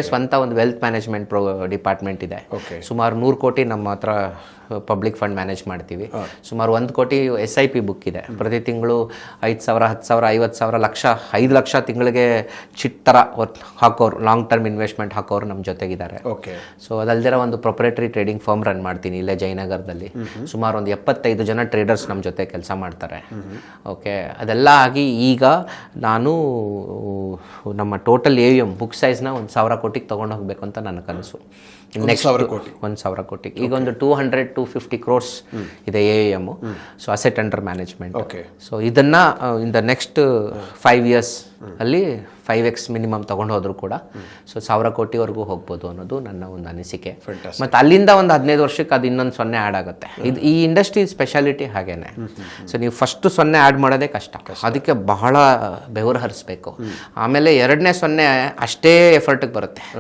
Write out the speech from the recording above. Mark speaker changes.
Speaker 1: ಸ್ವಂತ ಒಂದು wealth management department ಇದೆ. ಸುಮಾರು 100 ಕೋಟಿ ನಮ್ಮ ಹತ್ರ ಪಬ್ಲಿಕ್ ಫಂಡ್ ಮ್ಯಾನೇಜ್ ಮಾಡ್ತೀವಿ. ಸುಮಾರು 1 ಕೋಟಿ SIP ಬುಕ್ ಇದೆ. ಪ್ರತಿ ತಿಂಗಳು 5,000, 10,000, 50,000, ಲಕ್ಷ 5 ಲಕ್ಷ ತಿಂಗಳಿಗೆ ಚಿಟ್ ಥರ ಹಾಕೋರು, ಲಾಂಗ್ ಟರ್ಮ್ ಇನ್ವೆಸ್ಟ್ಮೆಂಟ್ ಹಾಕೋರು ನಮ್ಮ ಜೊತೆಗಿದ್ದಾರೆ. ಸೊ ಅದಲ್ದಿರ ಒಂದು ಪ್ರೊಪ್ರೇಟರಿ ಟ್ರೇಡಿಂಗ್ ಫರ್ಮ್ ರನ್ ಮಾಡ್ತೀನಿ ಇಲ್ಲೇ ಜಯನಗರದಲ್ಲಿ. ಸುಮಾರು ಒಂದು 75 ಜನ ಟ್ರೇಡರ್ಸ್ ನಮ್ಮ ಜೊತೆ ಕೆಲಸ ಮಾಡ್ತಾರೆ. ಓಕೆ, ಅದೆಲ್ಲ ಆಗಿ ಈಗ ನಾನು ನಮ್ಮ ಟೋಟಲ್ AUM ಬುಕ್ ಸೈಜ್ನ 1,000 ಕೋಟಿಗೆ ತೊಗೊಂಡು ಹೋಗಬೇಕು ಅಂತ ನನ್ನ ಕನಸು. ನೆಕ್ಸ್ಟ್ 1,000 ಕೋಟಿ. ಈಗ ಒಂದು 200-250 crores ಇದೆ AUM, so asset under management. So ಇದನ್ನ ಇನ್ ದ ನೆಕ್ಸ್ಟ್ 5 years ಅಲ್ಲಿ 5x ಮಿನಿಮಮ್ ತಗೊಂಡು ಹೋದ್ರು ಕೂಡ ಸೊ 1,000 ಕೋಟಿವರೆಗೂ ಹೋಗ್ಬೋದು ಅನ್ನೋದು ನನ್ನ ಒಂದು ಅನಿಸಿಕೆ. ಮತ್ತು ಅಲ್ಲಿಂದ ಒಂದು 15 ವರ್ಷಕ್ಕೆ ಅದು ಇನ್ನೊಂದು 0 ಆ್ಯಡ್ ಆಗುತ್ತೆ. ಇದು ಈ ಇಂಡಸ್ಟ್ರಿ ಸ್ಪೆಷಾಲಿಟಿ ಹಾಗೇನೆ. ಸೊ ನೀವು ಫಸ್ಟ್ 0 ಆ್ಯಡ್ ಮಾಡೋದೇ ಕಷ್ಟ, ಅದಕ್ಕೆ ಬಹಳ ಬೆವರು ಹರಿಸ್ಬೇಕು. ಆಮೇಲೆ 2ನೇ 0 ಅಷ್ಟೇ ಎಫರ್ಟಿಗೆ ಬರುತ್ತೆ.